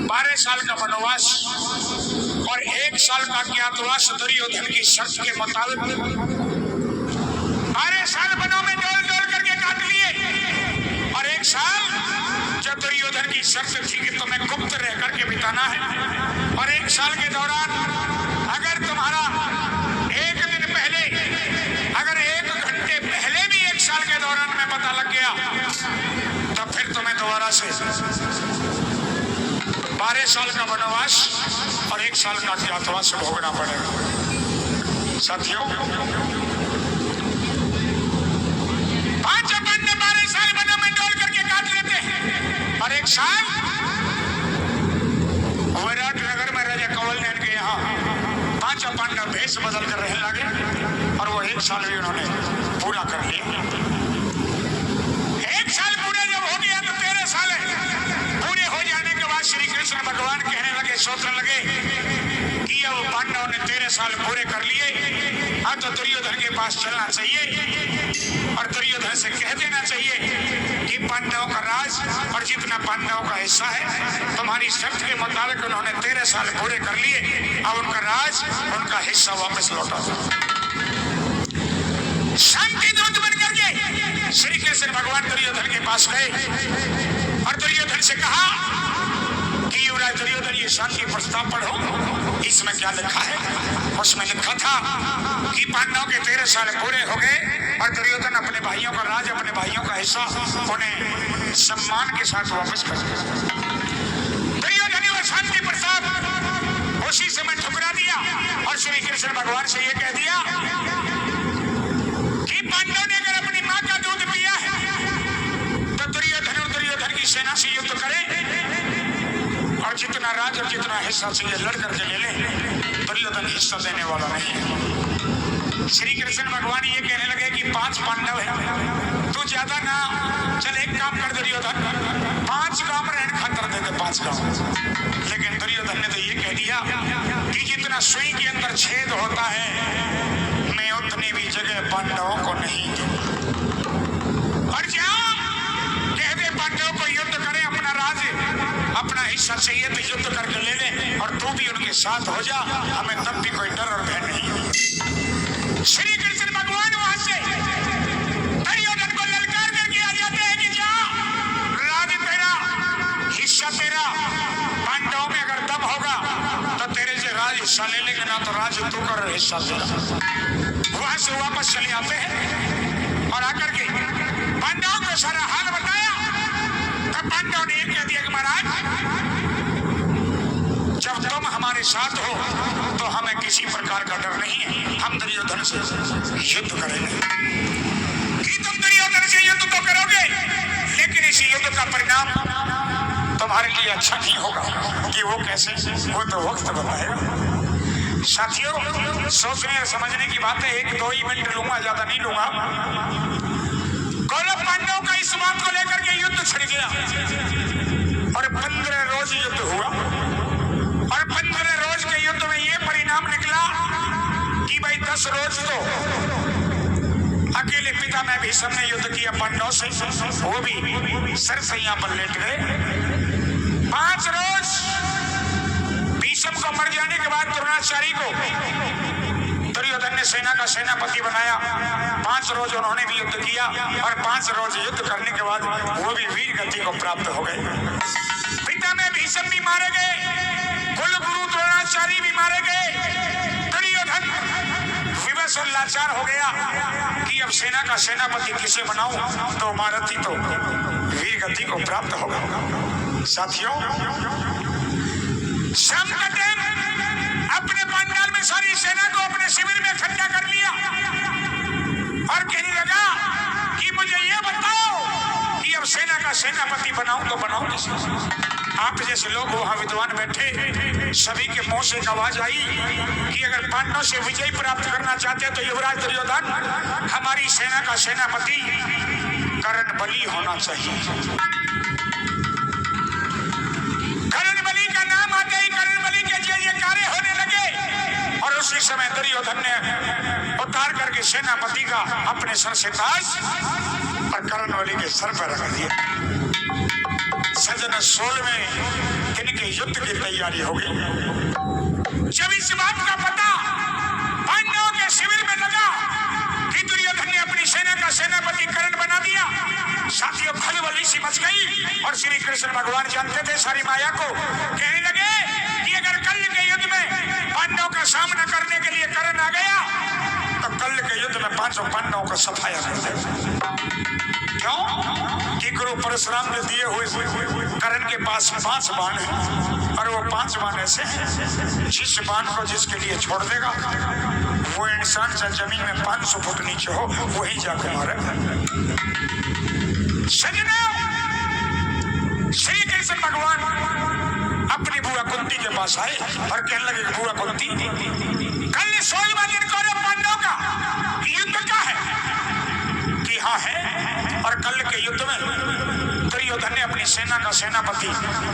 12 साल का वनवास और 1 साल का अज्ञातवास दुर्योधन की शर्त के मुताबिक 12 साल वनों में डोल डोल करके काट लिए और 1 साल जब दुर्योधन की शर्त थी कि तुम्हें गुप्त रह करके बिताना है और 1 साल के दौरान अगर तुम्हारा 1 दिन पहले अगर 1 घंटे पहले भी 1 साल के दौरान में पता लग गया तो फिर तुम्हें दोबारा से 12 साल का वनवास और 1 साल का अज्ञातवास भोगना पड़ेगा। साथियों, 5 पांडव 12 साल वनों में डोल करके काट लेते हैं और 1 साल विराटनगर में राजा कंवल ने इनके यहाँ 5 पांडव भेष बदल कर रहने लगे और वो 1 साल भी उन्होंने पूरा कर लिया। 1 साल पूरा जब हो गया तो 13 साल पूरे हो जाने के बाद श्री कृष्ण भगवान कहने लगे, सोचने लगे कि अब पांडवों ने 13 साल पूरे कर लिए, अब तो दुर्योधन के पास चलना चाहिए और दुर्योधन से कह देना चाहिए कि पांडवों का राज और जितना पांडवों का हिस्सा है तुम्हारी शर्त के मुताबिक उन्होंने 13 साल पूरे कर लिए, अब उनका राज उनका हिस्सा वापस लौटा। शांति दूत बन करके श्री कृष्ण भगवान दुर्योधन के पास गए और दुर्योधन से कहा कि युवराज दुर्योधन, ये शांति प्रस्ताव पढ़ो, इसमें क्या लिखा है? उसमें लिखा था कि पांडवों के 13 साल पूरे हो गए और दुर्योधन अपने भाइयों का राज, अपने भाइयों का हिस्सा उन्हें सम्मान के साथ वापस कर दिया। दुर्योधन ने वो शांति प्रस्ताव उसी समय ठुकरा दिया और श्री कृष्ण भगवान से ये कह दिया कि पांडवों ने अगर अपनी मां का दूध पिया है तो दुर्योधन और दुर्योधन की सेना से युद्ध करें और जितना राज और जितना हिस्सा चाहिए लड़ करके ले ले, दुर्योधन हिस्सा देने वाला नहीं है। श्री कृष्ण भगवान ये कहने लगे कि 5 पांडव है, तू ज्यादा ना, चल एक काम कर दुर्योधन, 5 गांव में रहने खातर दे दे 5 गांव। लेकिन दुर्योधन ने तो ये कह दिया कि जितना सुई के अंदर छेद होता है मैं उतनी भी जगह पांडवों को नहीं दूंगा। और जाओ कह दे पांडवों को युद्ध करें, अपना राज अपना हिस्सा चाहिए तो युद्ध करके ले ले और तू भी उनके साथ हो जा, हमें तब भी कोई डर और भय नहीं। श्री कृष्ण भगवान वहां से दुर्योधन को ललकार करके आ जाते हैं कि जा, राज तेरा, हिस्सा तेरा, पांडवों में अगर दम होगा तो तेरे से राज हिस्सा ले लेंगे, ना तो राज तू कर हिस्सा तेरा। वहां से वापस चले आते हैं और आकर के पांडवों को सारा हाल बताया। तब पांडवों ने ये कह दिया कि महाराज, जब तुम हमारे साथ हो तो हमें किसी प्रकार का डर नहीं है, हम दुर्योधन से युद्ध करेंगे। कि तुम दुर्योधन से युद्ध तो करोगे लेकिन इस युद्ध का परिणाम तुम्हारे लिए अच्छा नहीं होगा। कि वो कैसे, वो तो वक्त बताएगा। साथियों, सोचने और समझने की बात है, 1-2 ही मिनट लूंगा, ज्यादा नहीं लूंगा। कौरव पांडवों का इस बात को लेकर के युद्ध छिड़ गया और 15 रोज युद्ध हुआ और 15 रोज के युद्ध में ये परिणाम निकला कि भाई 10 रोज तो अकेले पिता में भीष्म ने युद्ध किया पांडवों से, वो भी सरसैया पर लेट गए। 5 रोज भीष्म को मर जाने के बाद द्रोणाचार्य को दुर्योधन ने सेना का सेनापति बनाया। 5 रोज उन्होंने भी युद्ध किया और 5 रोज युद्ध करने के बाद वो भी वीर गति को प्राप्त हो गए। पिता में भीष्म भी मारे गए, कुल गुरु द्रोणाचार्य भी मारे गए। दुर्योधन विवश और लाचार हो गया कि अब सेना का सेनापति किसे बनाऊं, तो महारथी तो वीर गति को प्राप्त होगा। साथियों, शाम का टाइम अपने पंडाल में सारी सेना को अपने शिविर में इकट्ठा कर लिया और कहने लगा कि मुझे ये बताओ कि अब सेना का सेनापति बनाऊं तो बनाऊं किसे? आप जैसे लोग वहां विद्वान बैठे, सभी के मुंह से एक आवाज आई कि अगर पांडवों से विजय प्राप्त करना चाहते हैं तो युवराज दुर्योधन, हमारी सेना का सेनापति कर्ण बलि होना चाहिए। कर्ण बलि का नाम आते ही कर्ण बलि के जयकारे होने लगे और उसी समय दुर्योधन ने उतार करके सेनापति का अपने सर से ताज और कर्ण बलि के सर पर रख दिया। सजन 16 में इनके युद्ध की तैयारी हो गई। जब इस बात का पता पांडवों के शिविर में लगा कि दुर्योधन ने अपनी सेना का सेनापति कर्ण बना दिया, साथियों खलबली सी मच गई। और श्री कृष्ण भगवान जानते थे सारी माया को। कहने लगे कि अगर कल के युद्ध में पांडवों का सामना करने के लिए कर्ण आ गया तो कल के युद्ध में 5 पांडवों का सफाया कर देगा। क्यों? कि गुरु परशुराम ने दिए हुए कर्ण के पास 5 बाण है और वो 5 बाण ऐसे जिस बाण को जिसके लिए छोड़ देगा वो इंसान जमीन में 500 फुट नीचे हो वही जाकर मारे। श्री कृष्ण भगवान अपनी बुआ कुंती के पास आए और कहने लगे बुआ कुंती, कल 16वां दिन कौरव पांडवों का युद्ध का है? कि हाँ है। और कल के युद्ध में दुर्योधन ने अपनी सेना का सेनापति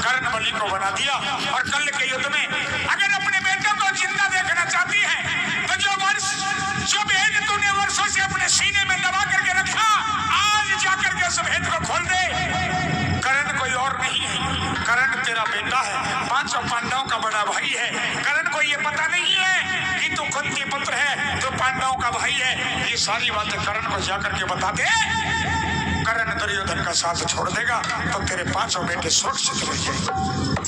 कर्णबली को बना दिया। और कल के युद्ध में अगर अपने बेटों को जिंदा देखना चाहती है तो जो भेद तूने वर्षों से अपने सीने में दबा करके रखा, आज जाकर के उस भेद को खोल दे। कर्ण कोई और नहीं है, कर्ण तेरा बेटा है, 5 पांडवों का बड़ा भाई है। कर्ण को ये पता नहीं है कि तू कुंती पुत्र है, तू पांडवों का भाई है। ये सारी बातें कर्ण को जाकर के बता दे। कर्ण दुर्योधन का साथ छोड़ देगा तो तेरे 5 बेटे सुरक्षित रह जाएंगे।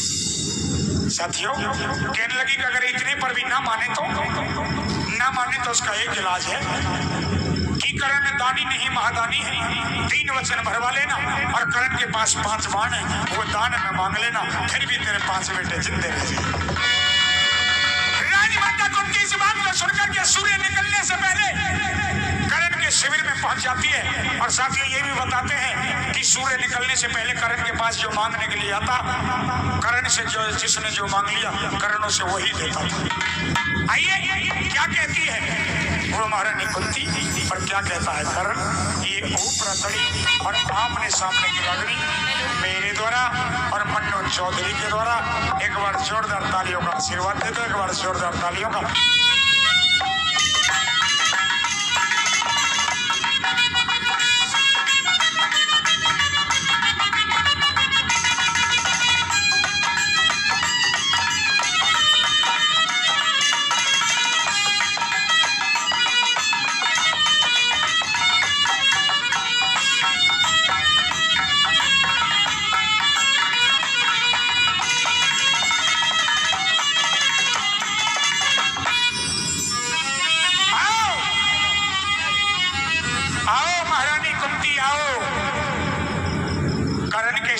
साथियों कहने लगी कि अगर इतने पर भी ना माने तो उसका एक इलाज है कि कर्ण दानी नहीं महादानी है, 3 वचन भरवा लेना और कर्ण के पास 5 बाण है वो दान में मांग लेना, फिर भी तेरे 5 बेटे जिंदे रह जाएंगे। राजमाता कुंती इस बात को सुनकर के सूर्य निकलने से पहले कर्ण के शिविर में पहुंच जाती है। और साथियों ये भी बताते हैं कि सूर्य निकलने से पहले कर्ण के पास जो मांगने के लिए आता, कर्ण से जिसने जो मांग लिया कर्णों से वही देता था। आइए क्या कहती है वो महारानी कुंती, पर क्या कहता है कर्ण? ये ऊपरा तड़ी और आपने सामने की रागनी मेरे द्वारा और मन्नू चौधरी के द्वारा एक बार जोरदार तालियों का आशीर्वाद दे दो, एक बार जोरदार तालियों का।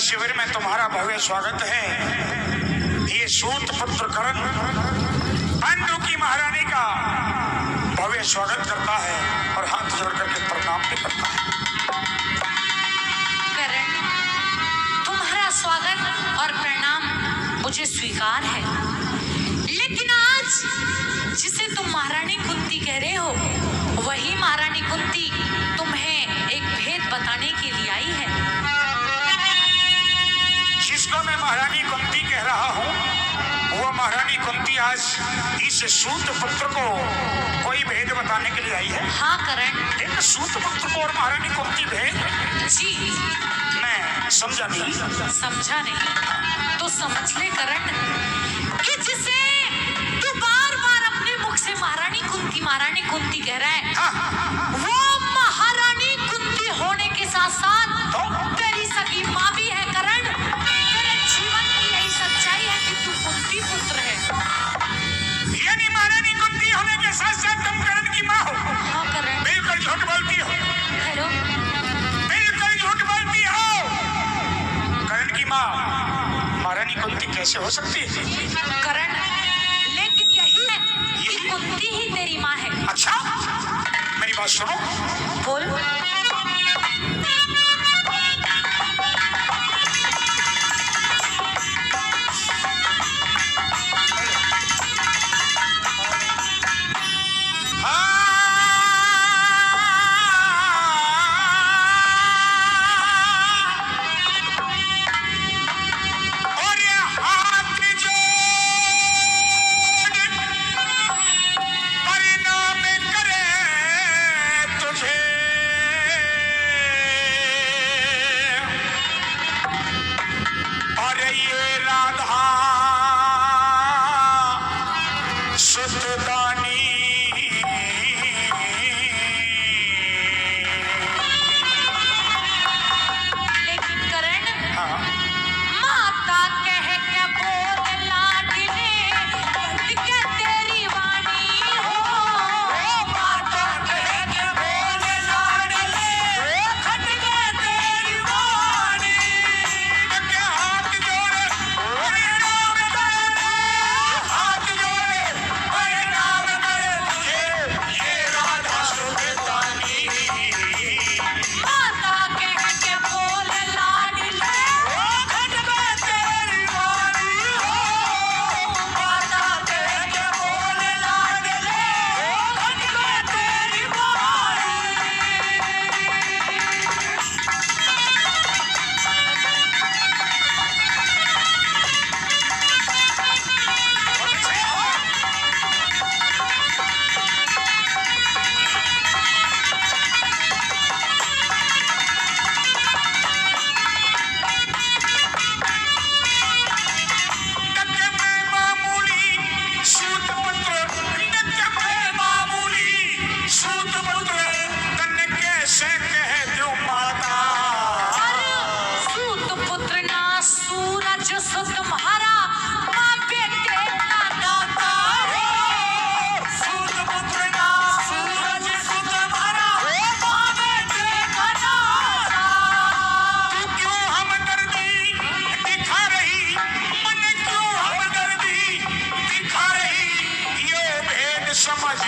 शिविर में तुम्हारा भव्य स्वागत है। ये सूत पुत्र कर्ण पांडु की महारानी का भव्य स्वागत करता है और हाथ जोड़ करके प्रणाम भी करता है। कर्ण, तुम्हारा स्वागत और प्रणाम मुझे स्वीकार है, लेकिन आज जिसे तुम महारानी कुंती कह रहे हो वही महारानी कुंती तुम्हें एक भेद बताने के लिए आई है। जिसको मैं महारानी कुंती कह रहा हूँ वो महारानी कुंती आज इस सूत पुत्र को कोई भेद बताने के लिए आई है। हाँ कर्ण। एक सूत पुत्र को और महारानी कुंती भेद? जी मैं समझा नहीं। समझा नहीं तो समझ ले कर्ण कि जिसे तू बार-बार अपने मुख से महारानी कुंती कह रहा है, हाँ। वो महारानी कुंती होने के साथ-साथ तेरी सगी माँ भी है कर्ण। तेरे जीवन की यही सच्चाई है कि तू कुंती पुत्र है। यानी महारानी कुंती होने के साथ-साथ तुम कर्ण की माँ हो? हाँ कर्ण। बिल्कुल झूठ बोलती हो। हेलो, बिल्कुल झूठ बोलती हो। कर्ण की माँ महारानी कुंती कैसे हो सकती है? कर्ण, लेकिन यही है कि कुंती ही तेरी माँ है। अच्छा, मेरी बात सुनो। बोल।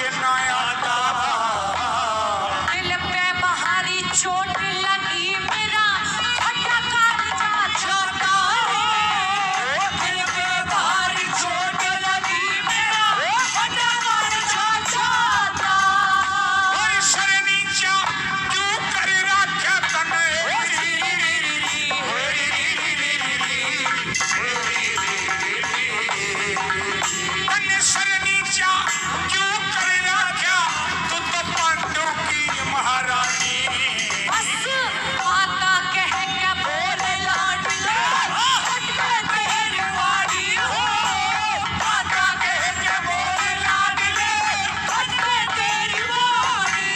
के ना आता। दिल पे बाहरी चोट लगी मेरा फटा कालजा छोटा। दिल पे बाहरी चोट लगी मेरा फटा कालजा छोटा। और सर नीचा क्यों कर रखा तने, तने सर नीचा क्यों कर रखा, तू तो पांडु की महारानी। बस माता कह के बोल लाडले फटके तेरी वाड़ी हो। माता कह के बोल लाडले फटके तेरी वाड़ी।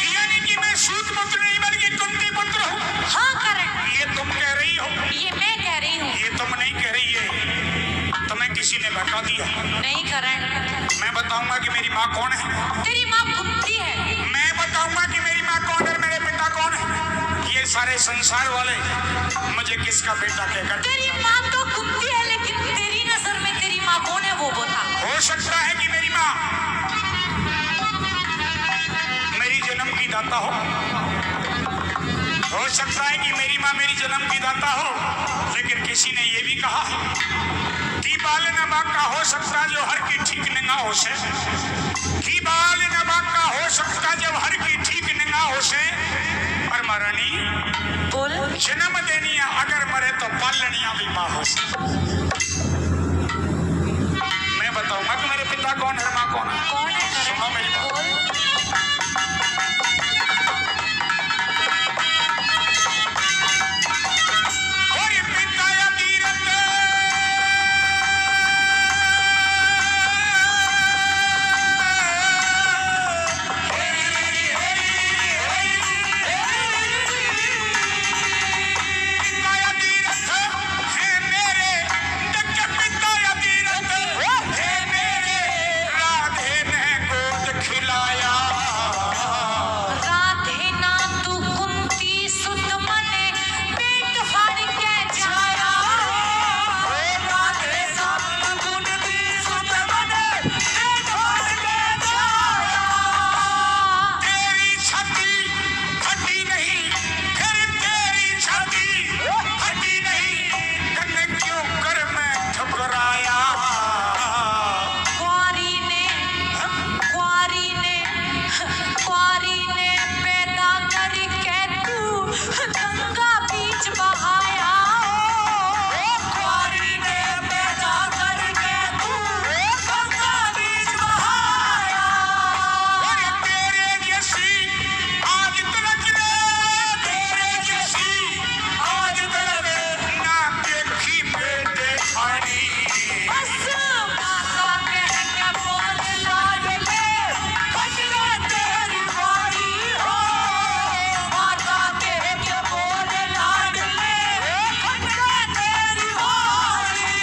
यानी कि मैं सूत पुत्र नहीं बल्कि कुंती पुत्र हूँ। हाँ करण, ये तुम कह रही हो, ये मैं कह रही हूँ। ये तुम नहीं कह रही है, तुम्हें किसी ने बता दिया। नहीं करण, मैं बताऊंगा कि मेरी माँ कौन है। तेरी माँ कुत्ती है। मैं बताऊंगा कि मेरी माँ कौन है, मेरे पिता कौन है। ये सारे संसार वाले मुझे किसका बेटा कहकर। तेरी माँ तो कुत्ती है, लेकिन तेरी नजर में तेरी माँ कौन है वो बता। हो सकता है कि मेरी माँ मेरी जन्म की दाता हो सकता है कि मेरी माँ मेरी जन्म की दाता हो, लेकिन किसी ने ये भी कहा कि बाल नबा का हो सकता जो हर की ठीक नंगा हो से, कि बाल नबा का हो सकता जब हर की ठीक नंगा हो से। पर महारानी बोल। जन्म देनी है अगर मरे तो पालनिया भी माँ हो से। मैं बताऊंगा कि मेरे पिता कौन है, माँ कौन है। कौन है करण? सुनो मेरी बात। बोल। कोई पिता या तीरथ है मेरे, पिता या तीरथ है मेरे, राधे ने गोद खिलाया। राधे ना तू कुंती सुत मने पेट फाड़ के जाया। राधे ना तू कुंती सुत मने पेट फाड़ के जाया। तेरी छाती फटी नहीं, फिर तेरी छाती फटी नहीं, तन्ने क्यों कर मैं ठुकराया। क्वारी ने पैदा करके तू गंगा बीच बहाया। क्वारी ने पैदा करके तू गंगा बीच बहाया। अरे तेरे जैसी आज तक ने, तेरे जैसी आज तक ना देखी बेटे खानी। बस माता कह के बोल लाडले फटके तेरी वाड़ी हो। माता कह के बोल लाडले फटके तेरी वाड़ी।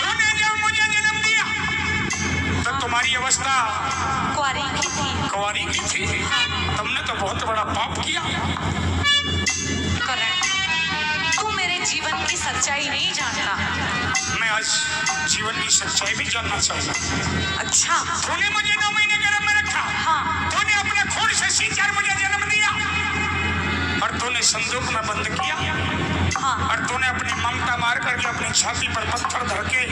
तूने जब मुझे जन्म दिया तो तुम्हारी अवस्था क्वारी की थी। कुंवारी की थी। तुमने तो बहुत बड़ा पाप किया। करण, तू मेरे जीवन की सच्चाई नहीं जानता। मैं आज जीवन की सच्चाई भी जानना चाहता हूँ। अच्छा। तूने मुझे 9 महीने गर्भ में रखा, हाँ। तूने अपने खून से सींचकर मुझे जन्म दिया। संदूक में बंद किया हाँ और तूने अपनी ममता मार करके अपनी छाती पर पत्थर धर के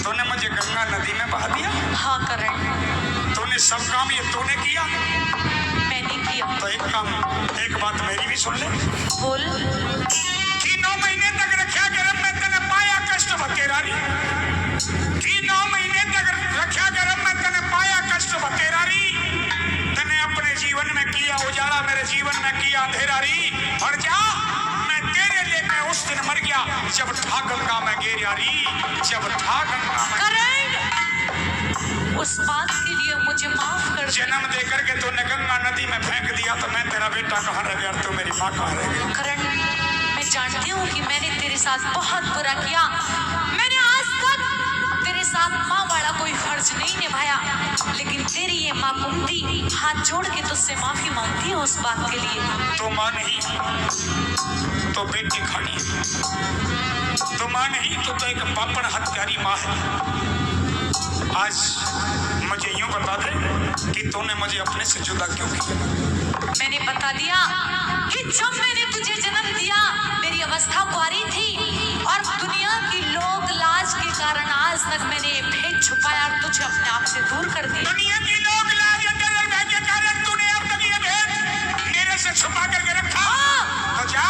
तूने मुझे गंगा नदी में बहा दिया। हाँ करण, तूने सब काम ये तूने किया। मैंने किया। तो एक बात मेरी भी सुन ले। बोल। कि 9 महीने तक रक्षा गर्भ में तने पाया कष्ट बतेरारी, कि 9 महीने तक रक्षा गर्भ में तने पाया कष्ट बतेरारी, तने अपने जीवन में किया उजाला, मेरे जीवन में किया अंधेरारी। और जा मैं तेरे लिए मैं उस दिन मर गया जब था गंगा में गेरियारी, जब था गंगा में। करण, उस बात के लिए मुझे माफ कर दे। जन्म दे करके तूने गंगा नदी में फेंक दिया तो मैं तेरा बेटा कहाँ रह गया, तू मेरी माँ कहाँ रह गई। करण, मैं जानती हूँ कि मैंने तेरे साथ बहुत बुरा किया। मैंने आज तक तेरे साथ माँ वाला कोई फर्ज नहीं निभाया, लेकिन तेरी ये माँ कुंती हाथ जोड़ के तुझसे माफी मांगती है उस बात के लिए। तो माँ नहीं तो बेटी खानी, तो माँ नहीं तो एक पापड़ हत्यारी माँ है। आज मुझे यूं बता दे कि तूने मुझे अपने से जुदा क्यों किया। मैंने बता दिया कि जब मैंने तुझे जन्म दिया मेरी अवस्था कुंवारी थी और दुनिया की लोग लाज के कारण आज तक मैंने ये भेद छुपाया और तुझे अपने आप से दूर कर दिया। दुनिया की लोग लाज के कारण तूने अब तक ये भेद मेरे से छुपा करके रखा। तो जा,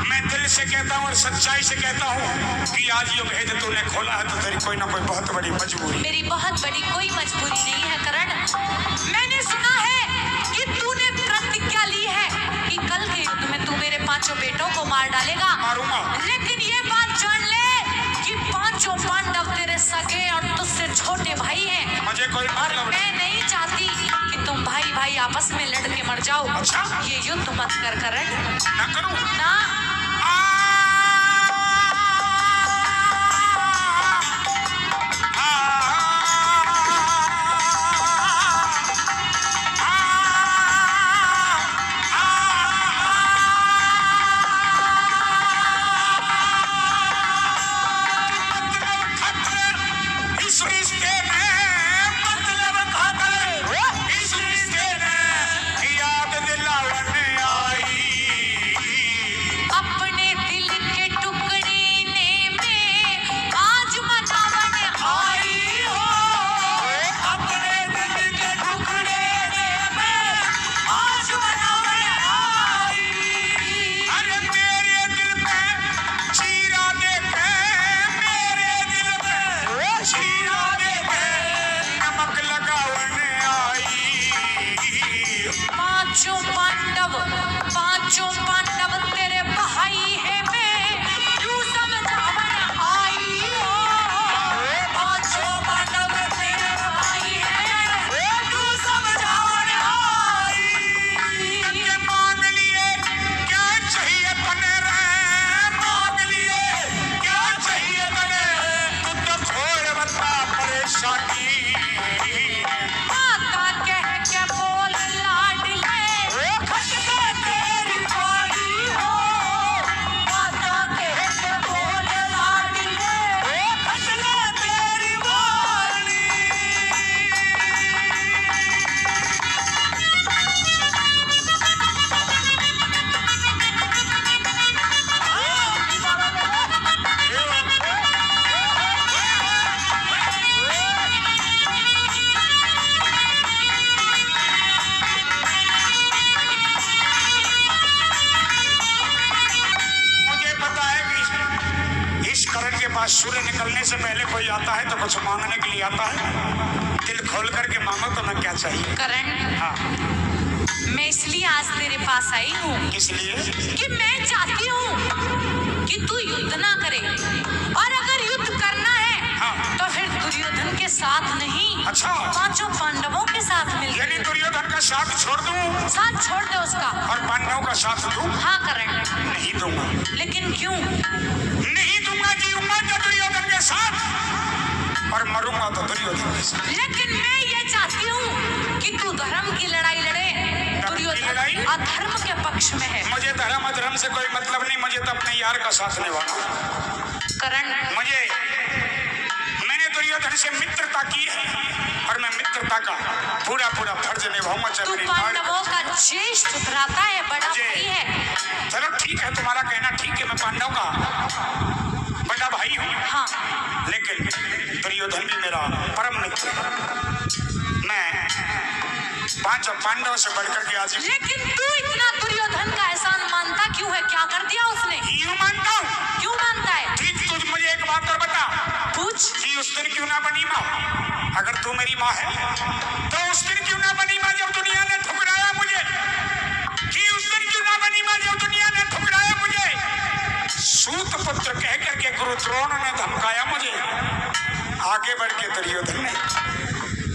मैं दिल से कहता हूँ और सच्चाई से कहता हूँ कि आज ये भेद तूने खोला है तो तेरी कोई ना कोई बहुत बड़ी मजबूरी। मेरी बहुत बड़ी कोई मजबूरी नहीं है करण। मैंने सुना है कि तूने प्रतिज्ञा ली है कि कल के युद्ध में तू मेरे 5 बेटों को मार डालेगा। मारूंगा। लेकिन ये बात जान ले कि 5 पांडव तेरे सगे और तुझसे छोटे भाई हैं। मुझे कोई और मतलब मैं नहीं चाहती कि तुम भाई भाई आपस में लड़ के मर जाओ। अच्छा? ये युद्ध मत कर करण। ना करूं ना। पांचों पांडव तेरे भाई है, मैं यूं समझावन आई हो। पांचों पांडव तेरे भाई है, यूं समझावन आई। ये मांग लिए क्या चाहिए तने रे, मांग लिए क्या चाहिए तने, तू तो थोड़े बता परेशानी। माता कह के बोल लाडले, खटके तेरी बाड़ी हो। माता कह के बोल लाडले, खटके तेरी बाड़ी। मुझे पता है कि इस करण के पास सूर्य निकलने से पहले कोई आता है तो कुछ मांगने के लिए आता है। दिल खोल करके मांगो तो मैं क्या चाहिए। करण, हाँ, मैं इसलिए आज तेरे पास आई हूँ इसलिए कि मैं चाहती हूँ कि तू युद्ध ना करे, और अगर युद्ध करना है हाँ। तो फिर दुर्योधन के साथ नहीं, अच्छा। 5 पांडवों के साथ मिल यानी दुर्योधन का साथ छोड़ दूं साथ छोड़ दे उसका। और पांडवों का साथ दूं? हाँ करण। नहीं दूंगा। लेकिन क्यों? नहीं दूंगा, जीऊंगा तो दुर्योधन के साथ और मरूंगा तो दुर्योधन के साथ। लेकिन मैं ये चाहती हूँ कि तू धर्म की लड़ाई लड़े। दुर्योधन लड़ाई? अधर्म के पक्ष में है। मुझे धर्म अधर्म से कोई मतलब नहीं, मुझे तो अपने यार का साथ निभाना। करण, मैंने दुर्योधन से मित्रता की है और मैं मित्रता का पूरा फर्ज निभाऊंगा। तू पांडवों का ज्येष्ठ भ्राता है, बड़ा भाई है। चलो ठीक है, तुम्हारा कहना ठीक है, मैं पांडव का बड़ा भाई हूँ। हाँ, लेकिन दुर्योधन भी मेरा परम मित्र है। मैं पांचों पांडवों से बढ़कर के आज। लेकिन तू इतना दुर्योधन का एहसान मानता क्यों है? क्या कर दिया उसने? यूं मानता हूँ। क्यों मानता है? ठीक, तुझ मुझे एक बात और बता। पूछ। कि उस दिन क्यों ना बनी माँ? अगर तू मेरी माँ है तो उस दिन क्यों ना बनी माँ जब दुनिया ने ठुकराया मुझे? कि उस दिन क्यों ना बनी माँ जब दुनिया ने ठुकराया मुझे? सूत पुत्र कह करके गुरु द्रोण ने धमकाया मुझे। आगे बढ़ के दुर्योधन ने,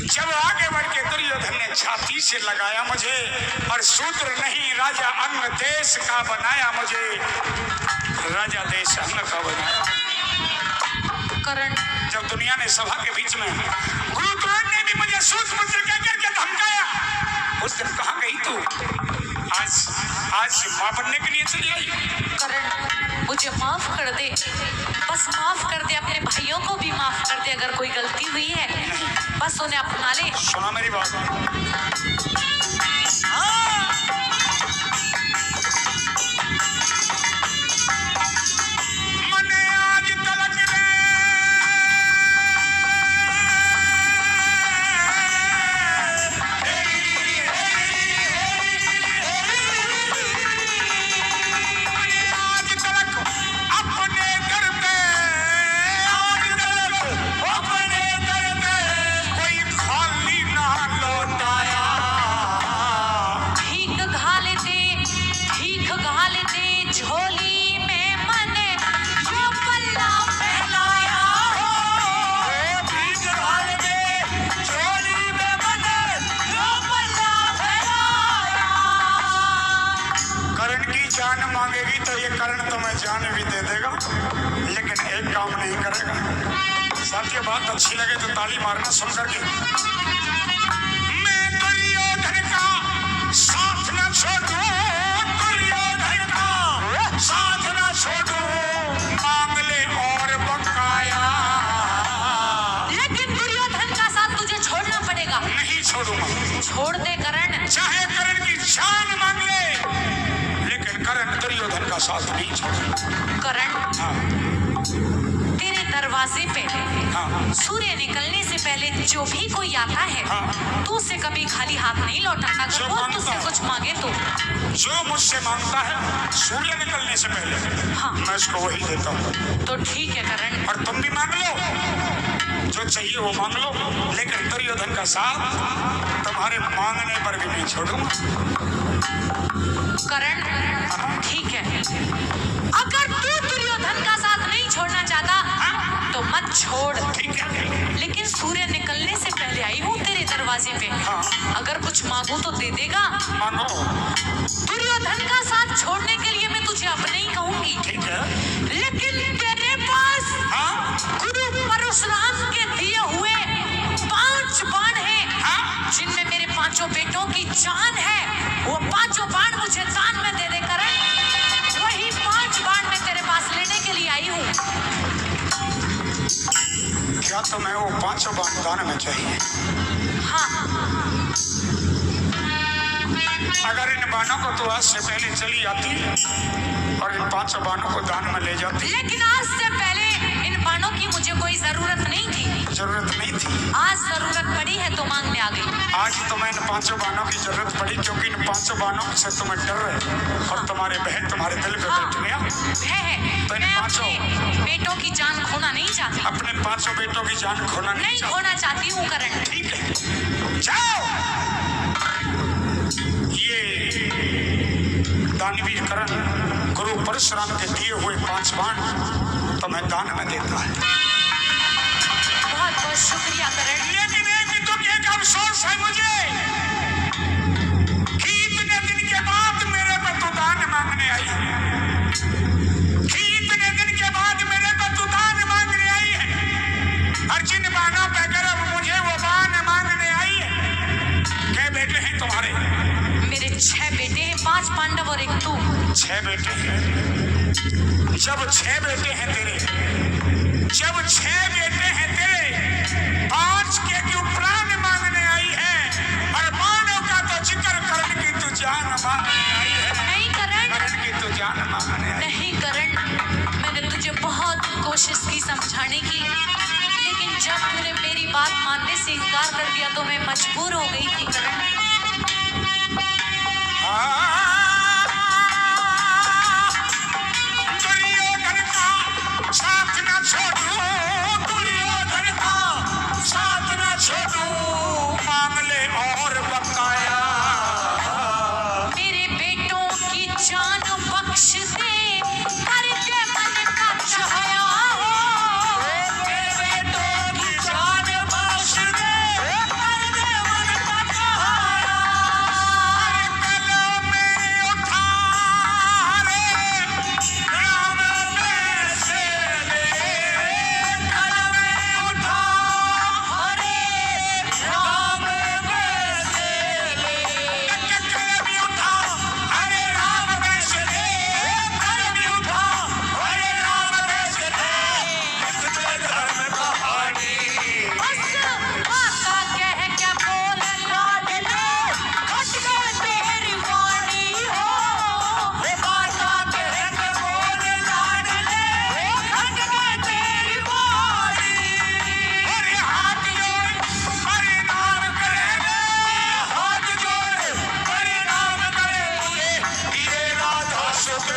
जब आगे बढ़ के दुर्योधन ने छाती से लगाया मुझे और सूत्र नहीं राजा अंग देश का बनाया मुझे। राजा देश अंग का बनाया। करण, जब दुनिया ने सभा के बीच में गुरु द्रोण ने भी मुझे सूत पुत्र कह करके धमकाया, उस दिन कहाँ गई तू? आज मां बनने के लिए चली आई। करण, मुझे माफ कर दे, बस माफ कर दे। अपने भाइयों को भी माफ कर दे। अगर कोई गलती हुई है बस उन्हें अपना ले। सुना मेरी बात। मने आज तलक रे आज तलक अपने घर पे, आज तलक अपने घर पे कोई खाली ना लौटाया। भीख घाल दे झोली में मने जो पल्ला फैलाया हो। भीख घाल दे झोली में मने जो पल्ला फैलाया। कर्ण की जान मांगेगी तो ये कर्ण तुम्हें जान भी दे देगा, लेकिन एक काम नहीं करेगा। साथियों, बात अच्छी लगे तो ताली मारना सुन करके। मैं दुर्योधन का साथ न छोड़ूं, दुर्योधन का साथ न छोड़ूं, मांग ले और बकाया। लेकिन दुर्योधन का साथ तुझे छोड़ना पड़ेगा। नहीं छोड़ूंगा। छोड़ दे करण। चाहे कर्ण की जान मांग ले, लेकिन कर्ण दुर्योधन का साथ नहीं छोड़ेगा। करण, हाँ, तेरे दरवाजे पे हाँ, सूर्य निकलने से पहले जो भी कोई आता है हाँ। तू उसे कभी खाली हाथ नहीं लौटाता। अगर जो वो मांगता तुझसे है। कुछ मांगे तो जो मुझसे मांगता है सूर्य निकलने से पहले, हाँ। मैं उसको वही देता हूँ। तो ठीक है करण। और तुम भी मांग लो, जो चाहिए वो मांग लो, लेकिन दुर्योधन का साथ तुम्हारे मांगने पर भी नहीं छोड़ूंगा। करण, ठीक है। अगर तू दुर्योधन का साथ नहीं छोड़ना चाहता तो मत छोड़। ठीक है। लेकिन सूर्य निकलने से पहले आई हूँ तेरे दरवाजे पे। हाँ। अगर कुछ मांगू तो दे देगा? मांगो। दुर्योधन का साथ छोड़ने के लिए मैं तुझे अपने ही कहूंगी। ठीक है। लेकिन तेरे पास हाँ, गुरु परशुराम के दिए हुए 5 बाण हैं, हाँ। जिनमें मेरे 5 बेटों की जान है। वो 5 बाण मुझे दान में दे दे करण। वही 5 बाण मैं तेरे पास लेने के लिए आई हूँ। क्या तुम्हें वो 5 बाण दान में चाहिए? हाँ, अगर इन बाणों को तो आज से पहले चली आती और इन 5 बाणों को दान में ले जाती। लेकिन आज से पहले इन बाणों की मुझे कोई जरूरत नहीं थी। जरूरत नहीं थी। आज जरूरत पड़ी है तो मांगने आ गई। आज तुम्हें इन 5 बाणों की जरूरत पड़ी, क्योंकि इन 5 बाणों से तुम्हें डर है और तुम्हारे बहन तुम्हारे दिल पे बैठ गया। है। तो इन मैं 5 अपने बेटों की जान खोना नहीं चाहती। अपने 5 बेटों की जान खोना नहीं नहीं चाहती। खोना चाहती हूँ करण। ठीक है, जाओ। ये दानवीर कर्ण गुरु परशुराम के दिए हुए 5 बाण तुम्हें दान में देता है। बहुत बहुत शुक्रिया करण। लेकिन एक अफसोस है मुझे कि इतने दिन के बाद मेरे पे तू दान मांगने आई है। कि इतने दिन के बाद मेरे पे तू दान मांगने आई है। और जिन बाणों पे गर्व मुझे वो बाण मांगने आई है। क्या बेटे हैं तुम्हारे? मेरे 6 बेटे हैं, 5 पांडव और 1 तू। 6 बेटे हैं। जब 6 बेटे हैं तेरे, जब 6 बेटे हैं तेरे, 5 के क्यों प्राण मांगने आई है? और बाणों का तो जिक्र करने की तू जान तूने मेरी बात मानने से इनकार कर दिया तो मैं मजबूर हो गई थी करण। दुर्योधन का साथ न छोड़ू, दुर्योधन का साथ न छोड़ू, मांग ले और बकाया। मेरे बेटों की जान बख्श दे, कर दे मन का चाहया हो। मेरे बेटों की जान बख्श दे, कर दे मन का चाहया। कलम में उठा रे राम में से ले, कलम में उठा रे राम में से ले, कलम में उठा अरे राम में से ले, कलम में उठा अरे राम में से ले, लिख दे धर्म कहानी। बस माता कह के बोल लाडले, खट गए तेरी वाणी हो। माता कह के बोल लाडले, खट गए तेरी वाणी। अरे हाथ जोड़ हरि नाम करेंगे, हाथ जोड़ हरि नाम करेंगे, ये राधा सुख